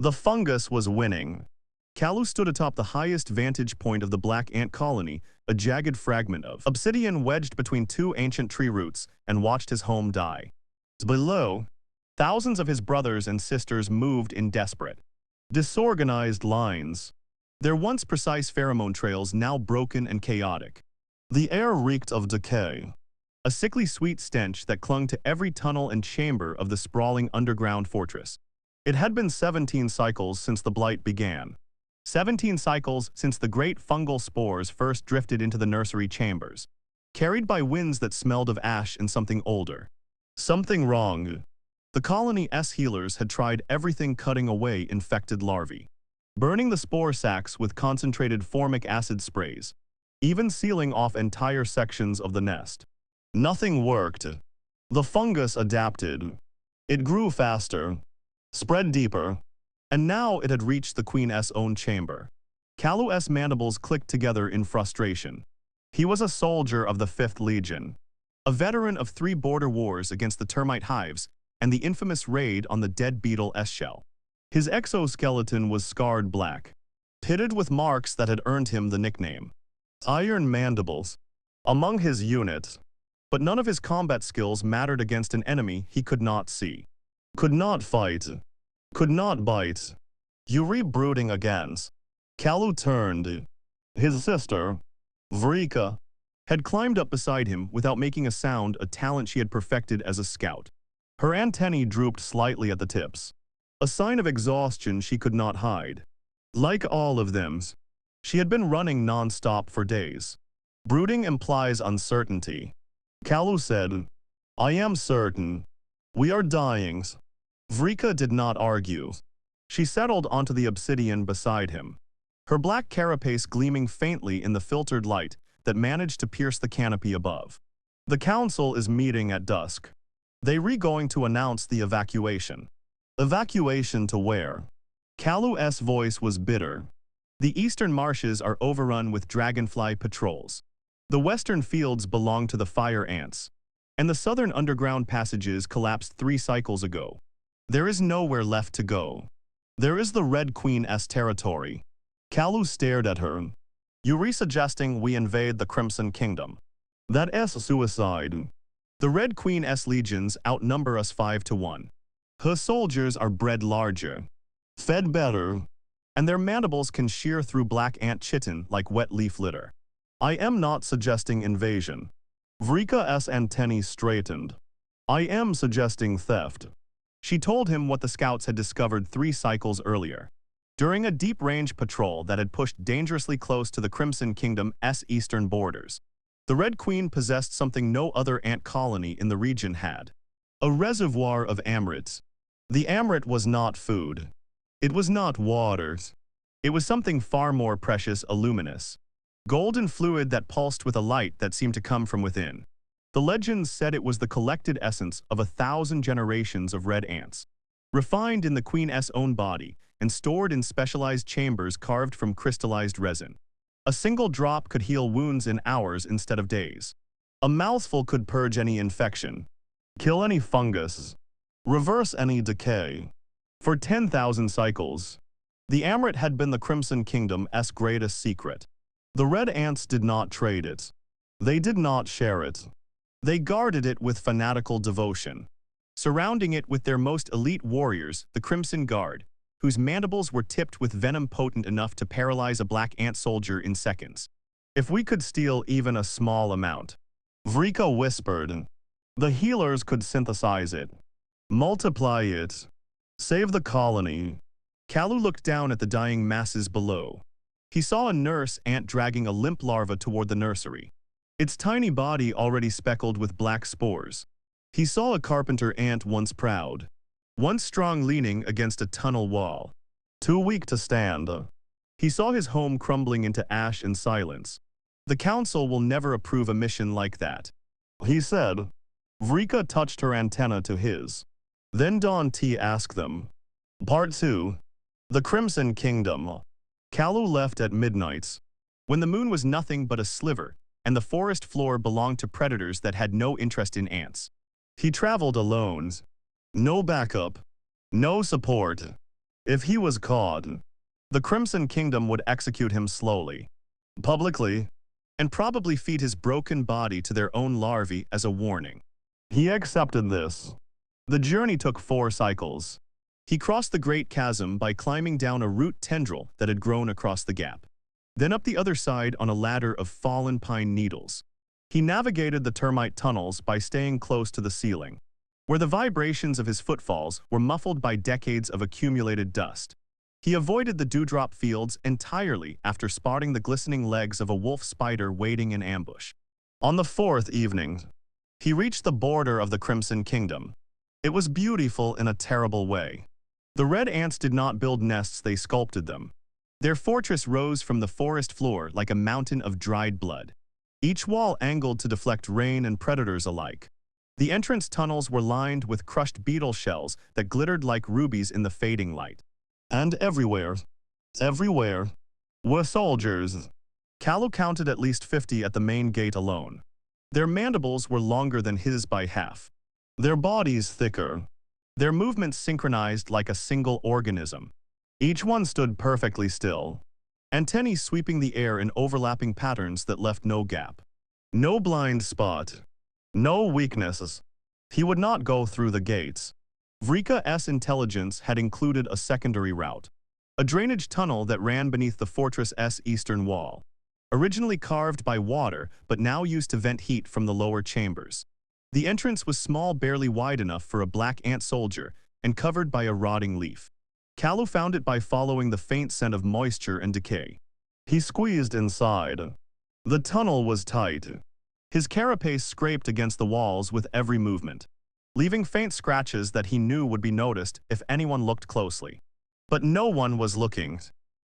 The fungus was winning. Kallu stood atop the highest vantage point of the black ant colony, a jagged fragment of obsidian wedged between two ancient tree roots, and watched his home die. Below, thousands of his brothers and sisters moved in desperate, disorganized lines. Their once precise pheromone trails now broken and chaotic. The air reeked of decay, a sickly sweet stench that clung to every tunnel and chamber of the sprawling underground fortress. It had been 17 cycles since the blight began. 17 cycles since the great fungal spores first drifted into the nursery chambers, carried by winds that smelled of ash and something older. Something wrong. The colony's healers had tried everything, cutting away infected larvae, burning the spore sacs with concentrated formic acid sprays, even sealing off entire sections of the nest. Nothing worked. The fungus adapted. It grew faster, spread deeper, and now it had reached the Queen's own chamber. Kallu's mandibles clicked together in frustration. He was a soldier of the 5th Legion, a veteran of 3 border wars against the termite hives and the infamous raid on the dead beetle shell. His exoskeleton was scarred black, pitted with marks that had earned him the nickname Iron Mandibles among his unit, but none of his combat skills mattered against an enemy he could not see, could not fight, could not bite. Yuri brooding against. Kallu turned. His sister, Vrika, had climbed up beside him without making a sound, a talent she had perfected as a scout. Her antennae drooped slightly at the tips, a sign of exhaustion she could not hide. Like all of them, she had been running non-stop for days. Brooding implies uncertainty. Kallu said, "I am certain. We are dying." Vrika did not argue. She settled onto the obsidian beside him, her black carapace gleaming faintly in the filtered light that managed to pierce the canopy above. "The council is meeting at dusk. They are going to announce the evacuation." "Evacuation to where?" Kallu's voice was bitter. "The eastern marshes are overrun with dragonfly patrols. The western fields belong to the fire ants, and the southern underground passages collapsed 3 cycles ago. There is nowhere left to go. There is the Red Queen's territory." Kallu stared at her. "Yuri suggesting we invade the Crimson Kingdom. That is suicide. The Red Queen's legions outnumber us 5 to 1. Her soldiers are bred larger, fed better, and their mandibles can shear through black ant chitin like wet leaf litter. I am not suggesting invasion." Vrika's antennae straightened. "I am suggesting theft." She told him what the scouts had discovered 3 cycles earlier, during a deep-range patrol that had pushed dangerously close to the Crimson Kingdom's eastern borders. The Red Queen possessed something no other ant colony in the region had: a reservoir of Amrits. The Amrit was not food. It was not water. It was something far more precious, a luminous, golden fluid that pulsed with a light that seemed to come from within. The legends said it was the collected essence of 1,000 generations of red ants, refined in the Queen's own body and stored in specialized chambers carved from crystallized resin. A single drop could heal wounds in hours instead of days. A mouthful could purge any infection, kill any fungus, reverse any decay. For 10,000 cycles, the Amrit had been the Crimson Kingdom's greatest secret. The red ants did not trade it. They did not share it. They guarded it with fanatical devotion, surrounding it with their most elite warriors, the Crimson Guard, whose mandibles were tipped with venom potent enough to paralyze a black ant soldier in seconds. "If we could steal even a small amount," Vrika whispered, "the healers could synthesize it, multiply it, save the colony." Kallu looked down at the dying masses below. He saw a nurse ant dragging a limp larva toward the nursery, its tiny body already speckled with black spores. He saw a carpenter ant once proud, once strong, leaning against a tunnel wall, too weak to stand. He saw his home crumbling into ash and silence. "The council will never approve a mission like that," he said. Vrika touched her antenna to his. "Then Dawn T asked them." Part 2. The Crimson Kingdom. Kallu left at midnight, when the moon was nothing but a sliver, and the forest floor belonged to predators that had no interest in ants. He traveled alone. No backup, no support. If he was caught, the Crimson Kingdom would execute him slowly, publicly, and probably feed his broken body to their own larvae as a warning. He accepted this. The journey took 4 cycles. He crossed the Great Chasm by climbing down a root tendril that had grown across the gap, then up the other side on a ladder of fallen pine needles. He navigated the termite tunnels by staying close to the ceiling, where the vibrations of his footfalls were muffled by decades of accumulated dust. He avoided the dewdrop fields entirely after spotting the glistening legs of a wolf spider waiting in ambush. On the 4th evening, he reached the border of the Crimson Kingdom. It was beautiful in a terrible way. The red ants did not build nests, they sculpted them. Their fortress rose from the forest floor like a mountain of dried blood, each wall angled to deflect rain and predators alike. The entrance tunnels were lined with crushed beetle shells that glittered like rubies in the fading light. And everywhere, were soldiers. Kallu counted at least 50 at the main gate alone. Their mandibles were longer than his by half, their bodies thicker, their movements synchronized like a single organism. Each one stood perfectly still, antennae sweeping the air in overlapping patterns that left no gap. No blind spot, no weaknesses. He would not go through the gates. Vrika's intelligence had included a secondary route, a drainage tunnel that ran beneath the fortress's eastern wall, originally carved by water but now used to vent heat from the lower chambers. The entrance was small, barely wide enough for a black ant soldier, and covered by a rotting leaf. Kallu found it by following the faint scent of moisture and decay. He squeezed inside. The tunnel was tight. His carapace scraped against the walls with every movement, leaving faint scratches that he knew would be noticed if anyone looked closely. But no one was looking.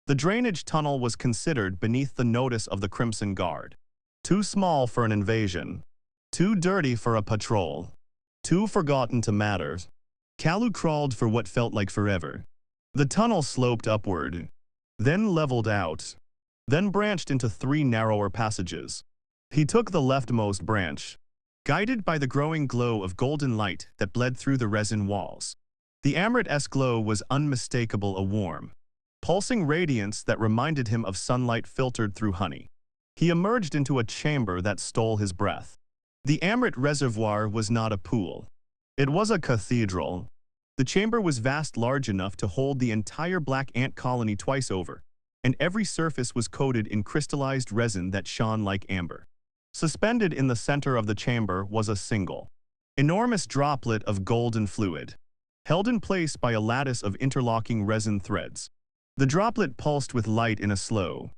The drainage tunnel was considered beneath the notice of the Crimson Guard. Too small for an invasion. Too dirty for a patrol. Too forgotten to matter. Kallu crawled for what felt like forever. The tunnel sloped upward, then leveled out, then branched into 3 narrower passages. He took the leftmost branch, guided by the growing glow of golden light that bled through the resin walls. The Amrit's glow was unmistakable, a warm, pulsing radiance that reminded him of sunlight filtered through honey. He emerged into a chamber that stole his breath. The Amrit reservoir was not a pool. It was a cathedral. The chamber was vast, large enough to hold the entire black ant colony twice over, and every surface was coated in crystallized resin that shone like amber. Suspended in the center of the chamber was a single, enormous droplet of golden fluid, held in place by a lattice of interlocking resin threads. The droplet pulsed with light in a slow,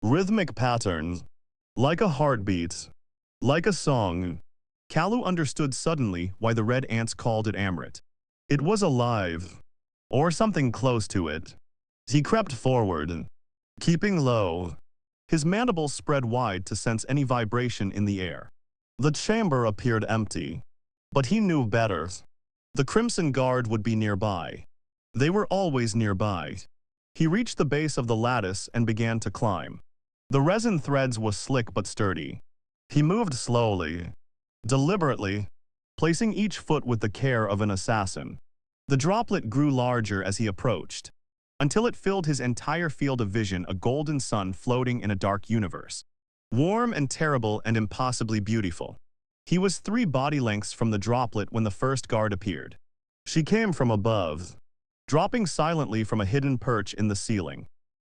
rhythmic pattern, like a heartbeat, like a song. Kallu understood suddenly why the red ants called it Amrit. It was alive, or something close to it. He crept forward, keeping low, his mandibles spread wide to sense any vibration in the air. The chamber appeared empty, but he knew better. The Crimson Guard would be nearby. They were always nearby. He reached the base of the lattice and began to climb. The resin threads were slick but sturdy. He moved slowly, deliberately, placing each foot with the care of an assassin. The droplet grew larger as he approached, until it filled his entire field of vision, a golden sun floating in a dark universe. Warm and terrible and impossibly beautiful. He was 3 body lengths from the droplet when the first guard appeared. She came from above, dropping silently from a hidden perch in the ceiling.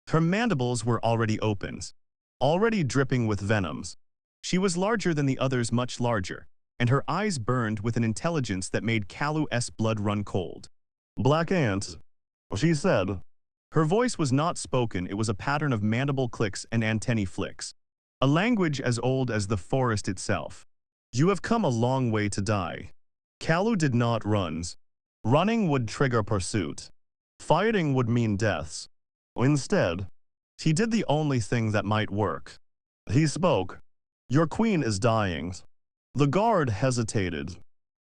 Her mandibles were already opened, already dripping with venoms. She was larger than the others, much larger, and her eyes burned with an intelligence that made Kallu's blood run cold. "Black ant," she said. Her voice was not spoken, it was a pattern of mandible clicks and antennae flicks. A language as old as the forest itself. "You have come a long way to die." Kallu did not run. Running would trigger pursuit. Fighting would mean deaths. Instead, he did the only thing that might work. He spoke. "Your queen is dying." The guard hesitated.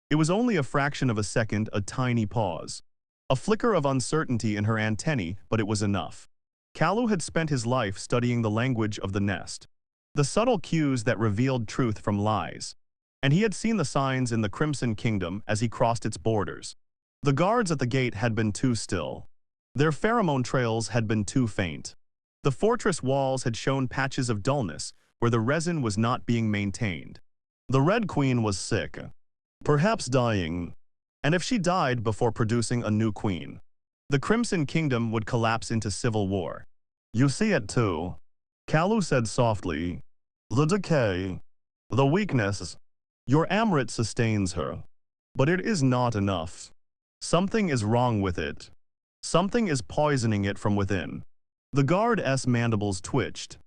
It was only a fraction of a second, a tiny pause. A flicker of uncertainty in her antennae, but it was enough. Kallu had spent his life studying the language of the nest, the subtle cues that revealed truth from lies, and he had seen the signs in the Crimson Kingdom as he crossed its borders. The guards at the gate had been too still. Their pheromone trails had been too faint. The fortress walls had shown patches of dullness where the resin was not being maintained. The Red Queen was sick, perhaps dying, and if she died before producing a new queen, the Crimson Kingdom would collapse into civil war. You see it too, Kallu said softly. The decay, the weakness. Your Amrit sustains her, but it is not enough. Something is wrong with it. Something is poisoning it from within. The guard's mandibles twitched.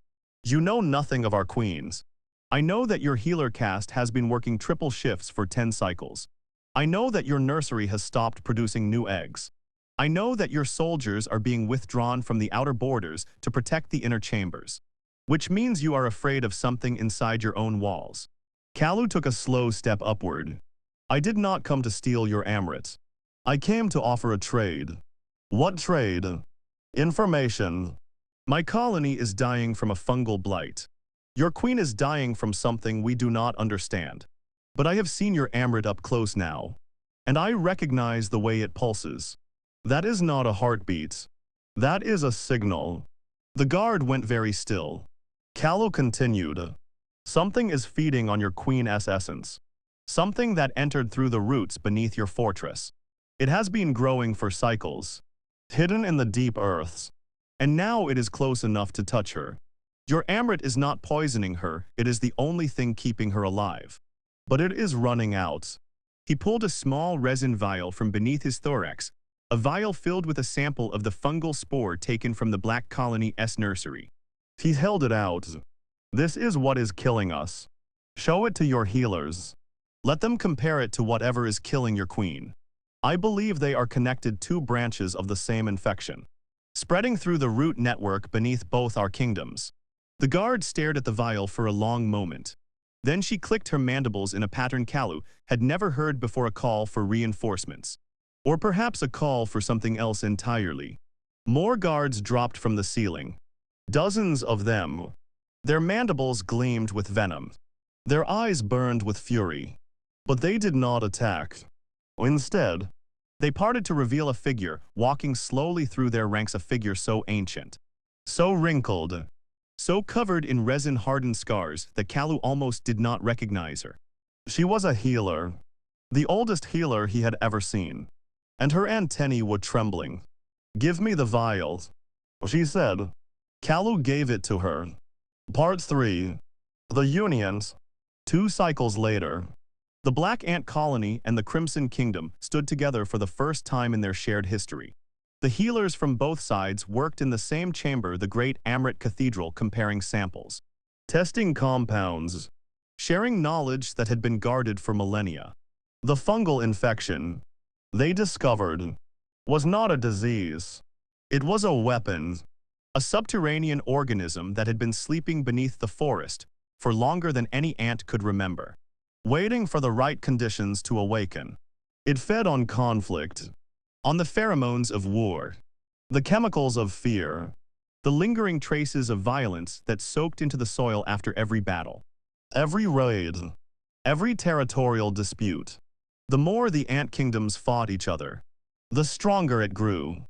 You know nothing of our queens. I know that your healer caste has been working triple shifts for 10 cycles. I know that your nursery has stopped producing new eggs. I know that your soldiers are being withdrawn from the outer borders to protect the inner chambers, which means you are afraid of something inside your own walls. Kallu took a slow step upward. I did not come to steal your Amrit. I came to offer a trade. What trade? Information. My colony is dying from a fungal blight. Your queen is dying from something we do not understand. But I have seen your Amrit up close now, and I recognize the way it pulses. That is not a heartbeat. That is a signal. The guard went very still. Kallu continued. Something is feeding on your queen's essence. Something that entered through the roots beneath your fortress. It has been growing for cycles, hidden in the deep earths, and now it is close enough to touch her. Your Amrit is not poisoning her, it is the only thing keeping her alive. But it is running out. He pulled a small resin vial from beneath his thorax, a vial filled with a sample of the fungal spore taken from the Black Colony's nursery. He held it out. This is what is killing us. Show it to your healers. Let them compare it to whatever is killing your queen. I believe they are connected, two branches of the same infection, spreading through the root network beneath both our kingdoms. The guard stared at the vial for a long moment. Then she clicked her mandibles in a pattern Kallu had never heard before, a call for reinforcements. Or perhaps a call for something else entirely. More guards dropped from the ceiling. Dozens of them. Their mandibles gleamed with venom. Their eyes burned with fury. But they did not attack. Instead, they parted to reveal a figure walking slowly through their ranks, a figure so ancient, so wrinkled, so covered in resin-hardened scars that Kallu almost did not recognize her. She was a healer, the oldest healer he had ever seen, and her antennae were trembling. Give me the vial, she said. Kallu gave it to her. Part 3. The Unions. 2 cycles later, the Black Ant Colony and the Crimson Kingdom stood together for the first time in their shared history. The healers from both sides worked in the same chamber, the Great Amrit Cathedral, comparing samples, testing compounds, sharing knowledge that had been guarded for millennia. The fungal infection, they discovered, was not a disease. It was a weapon, a subterranean organism that had been sleeping beneath the forest for longer than any ant could remember, waiting for the right conditions to awaken. It fed on conflict, on the pheromones of war, the chemicals of fear, the lingering traces of violence that soaked into the soil after every battle, every raid, every territorial dispute. The more the ant kingdoms fought each other, the stronger it grew.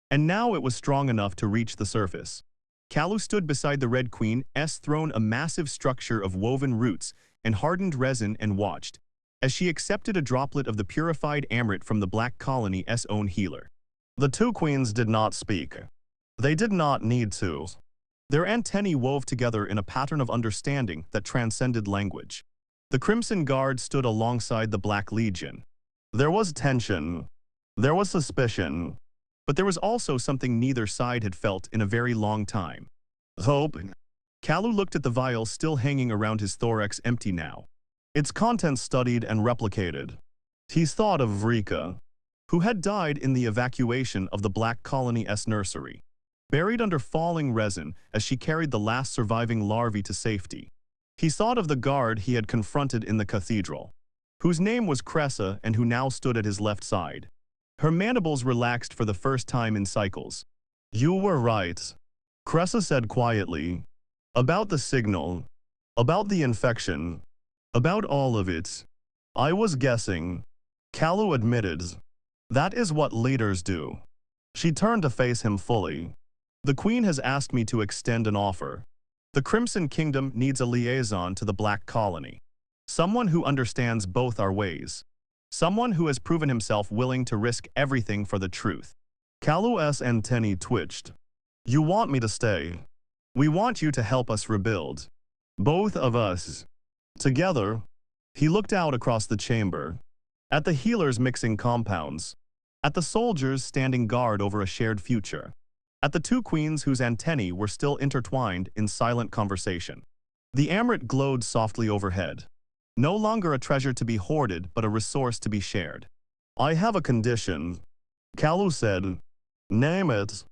And now it was strong enough to reach the surface. Kallu stood beside the Red Queen's throne, a massive structure of woven roots and hardened resin, and watched as she accepted a droplet of the purified Amrit from the Black Colony's own healer. The two queens did not speak. They did not need to. Their antennae wove together in a pattern of understanding that transcended language. The Crimson Guard stood alongside the Black Legion. There was tension. There was suspicion. But there was also something neither side had felt in a very long time. Hope. Kallu looked at the vial still hanging around his thorax, empty now, its contents studied and replicated. He thought of Vrika, who had died in the evacuation of the Black Colony's nursery, buried under falling resin as she carried the last surviving larvae to safety. He thought of the guard he had confronted in the cathedral, whose name was Cressa and who now stood at his left side. Her mandibles relaxed for the first time in cycles. You were right, Cressa said quietly. About the signal, about the infection, about all of it. I was guessing, Kallu admitted. That is what leaders do. She turned to face him fully. The Queen has asked me to extend an offer. The Crimson Kingdom needs a liaison to the Black Colony. Someone who understands both our ways. Someone who has proven himself willing to risk everything for the truth. Kallu's antennae twitched. You want me to stay? We want you to help us rebuild. Both of us. Together. He looked out across the chamber. At the healers mixing compounds. At the soldiers standing guard over a shared future. At the two queens whose antennae were still intertwined in silent conversation. The Amrit glowed softly overhead. No longer a treasure to be hoarded, but a resource to be shared. I have a condition, Kallu said. Name it.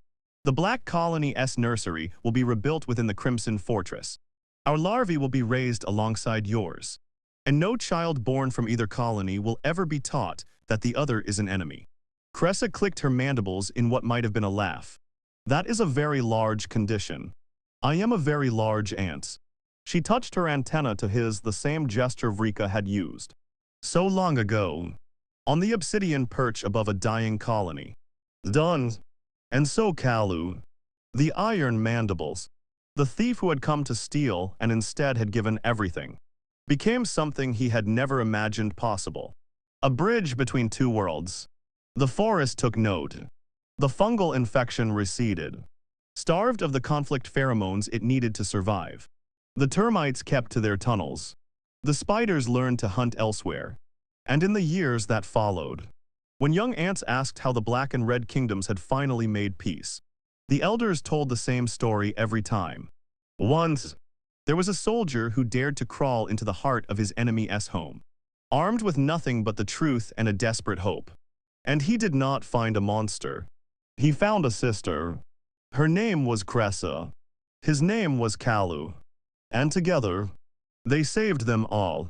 The Black Colony's nursery will be rebuilt within the Crimson Fortress. Our larvae will be raised alongside yours. And no child born from either colony will ever be taught that the other is an enemy. Cressa clicked her mandibles in what might have been a laugh. That is a very large condition. I am a very large ant. She touched her antenna to his, the same gesture Vrika had used. So long ago. On the obsidian perch above a dying colony. Done. And so Kallu. The iron mandibles. The thief who had come to steal and instead had given everything. Became something he had never imagined possible. A bridge between two worlds. The forest took note. The fungal infection receded. Starved of the conflict pheromones it needed to survive. The termites kept to their tunnels. The spiders learned to hunt elsewhere. And in the years that followed, when young ants asked how the Black and Red Kingdoms had finally made peace, the elders told the same story every time. Once, there was a soldier who dared to crawl into the heart of his enemy's home, armed with nothing but the truth and a desperate hope. And he did not find a monster. He found a sister. Her name was Cressa. His name was Kallu. And together, they saved them all.